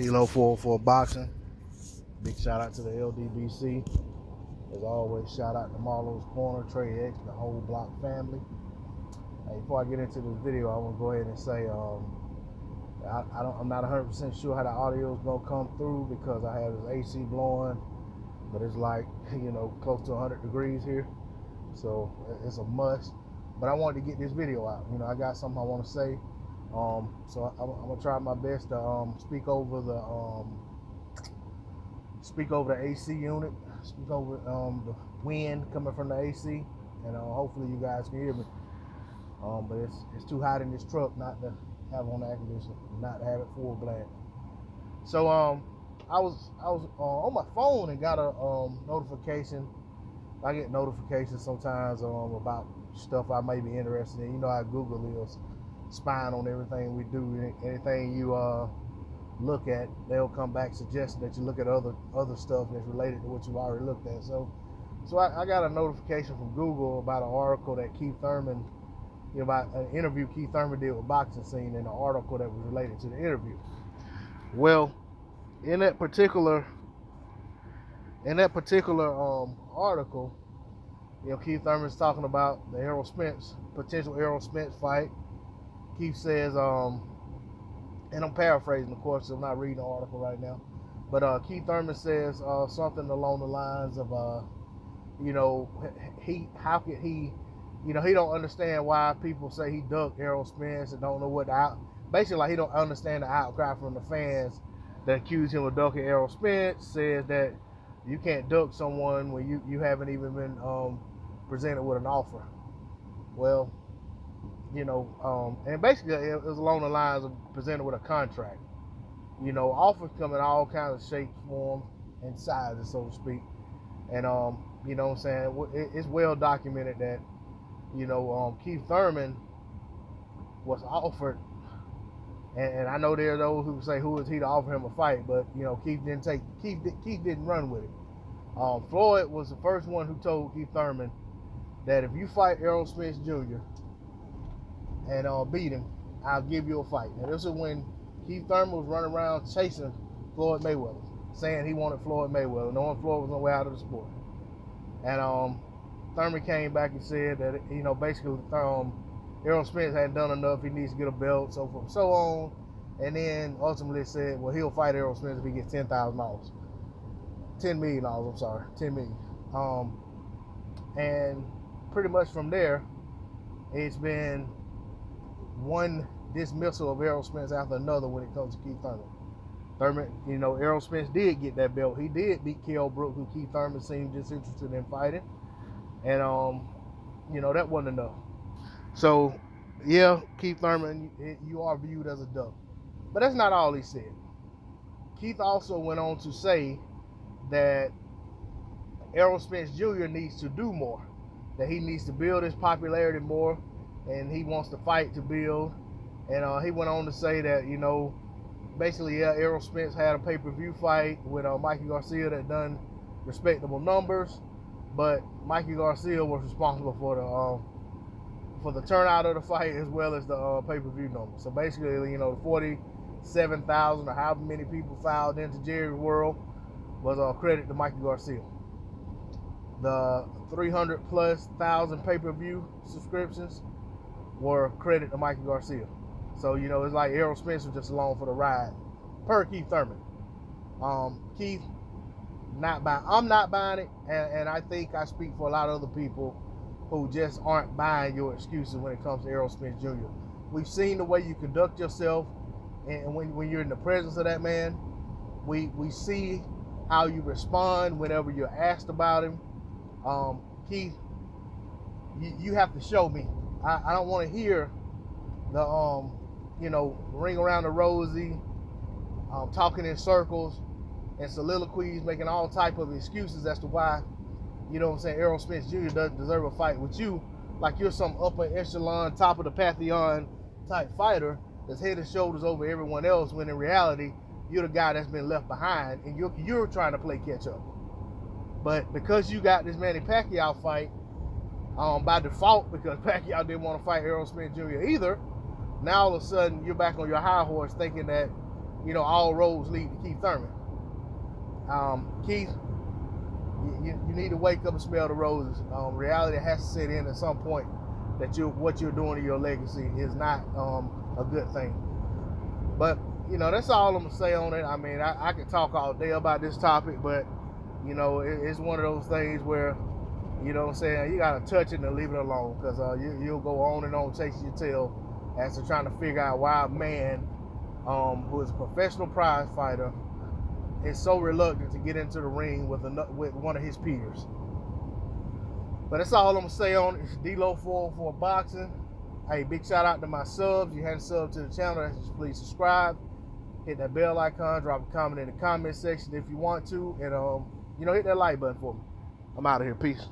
D'Lo for boxing. Big shout out to the LDBC. As always, shout out to Marlo's Corner, Trey X, the whole block family. Hey, before I get into this video, I want to go ahead and say I'm not 100% sure how the audio is gonna come through because I have this AC blowing, but it's like close to 100 degrees here, so it's a must. But I wanted to get this video out. I got something I want to say. So I'm gonna try my best to speak over the AC unit, speak over the wind coming from the AC, and hopefully you guys can hear me. But it's too hot in this truck not to have on the air conditioner, not to have it full blast. So I was on my phone and got a notification. I get notifications sometimes about stuff I may be interested in. You know how Google is, spying on everything we do. Anything you look at, they'll come back suggesting that you look at other stuff that's related to what you already looked at. So I got a notification from Google about an article that KeithThurman, about an interview KeithThurman did with Boxing Scene, and an article that was related to the interview. Well, in that particular article, KeithThurman's talking about the potential Errol Spence fight. Keith says, and I'm paraphrasing, of course, so I'm not reading the article right now, but KeithThurman says something along the lines of, he don't understand why people say he ducked Errol Spence and don't know basically like he don't understand the outcry from the fans that accuse him of ducking Errol Spence. Says that you can't duck someone when you haven't even been presented with an offer. Well, and basically it was along the lines of presented with a contract. Offers come in all kinds of shapes, forms, and sizes, so to speak. And what I'm saying, it's well documented that KeithThurman was offered, and I know there are those who say who is he to offer him a fight, but Keith didn't run with it. Floyd was the first one who told KeithThurman that if you fight Errol Spence Jr. and beat him, I'll give you a fight. And this is when KeithThurman was running around chasing Floyd Mayweather, saying he wanted Floyd Mayweather, knowing Floyd was on the way out of the sport. And Thurman came back and said that basically Errol Spence hadn't done enough, he needs to get a belt, so forth and so on. And then ultimately said, well, he'll fight Errol Spence if he gets $10,000. $10 million, I'm sorry, $10 million. And pretty much from there, it's been one dismissal of Errol Spence after another when it comes to KeithThurman. Errol Spence did get that belt. He did beat Kell Brook, who KeithThurman seemed disinterested in fighting. And, that wasn't enough. So, yeah, KeithThurman, you are viewed as a duck. But that's not all he said. Keith also went on to say that Errol Spence Jr. needs to do more, that he needs to build his popularity more, and he wants to fight to build. And he went on to say that, basically, yeah, Errol Spence had a pay-per-view fight with Mikey Garcia that done respectable numbers, but Mikey Garcia was responsible for the turnout of the fight as well as the pay-per-view numbers. So basically, the 47,000 or however many people filed into Jerry's World was credit to Mikey Garcia. The 300,000+ pay-per-view subscriptions were credit to Mikey Garcia. So, it's like Errol Spence was just along for the ride, per KeithThurman. Keith, I'm not buying it, and I think I speak for a lot of other people who just aren't buying your excuses when it comes to Errol Spence Jr. We've seen the way you conduct yourself, and when you're in the presence of that man, we see how you respond whenever you're asked about him. Keith, you have to show me. I don't want to hear the ring around the rosy, talking in circles and soliloquies, making all type of excuses as to why, Errol Spence Jr. doesn't deserve a fight with you, like you're some upper echelon, top of the pantheon type fighter that's head and shoulders over everyone else, when in reality, you're the guy that's been left behind, and you're trying to play catch up. But because you got this Manny Pacquiao fight by default, because Pacquiao didn't want to fight Errol Spence Jr. either, now all of a sudden you're back on your high horse thinking that you know, all roads lead to Keith Thurman. Keith, you need to wake up and smell the roses. Reality has to set in at some point that what you're doing to your legacy is not a good thing. But, you know, that's all I'm going to say on it. I mean, I could talk all day about this topic, but, you know, it's one of those things where, you know what I'm saying, you got to touch it and leave it alone, because you'll go on and on chasing your tail as to trying to figure out why a man who is a professional prize fighter is so reluctant to get into the ring with one of his peers. But that's all I'm going to say on it. It's D-Lo404 Boxing. Hey, big shout out to my subs. You hadn't subbed to the channel, please subscribe. Hit that bell icon, drop a comment in the comment section if you want to, and you know, hit that like button for me. I'm out of here. Peace.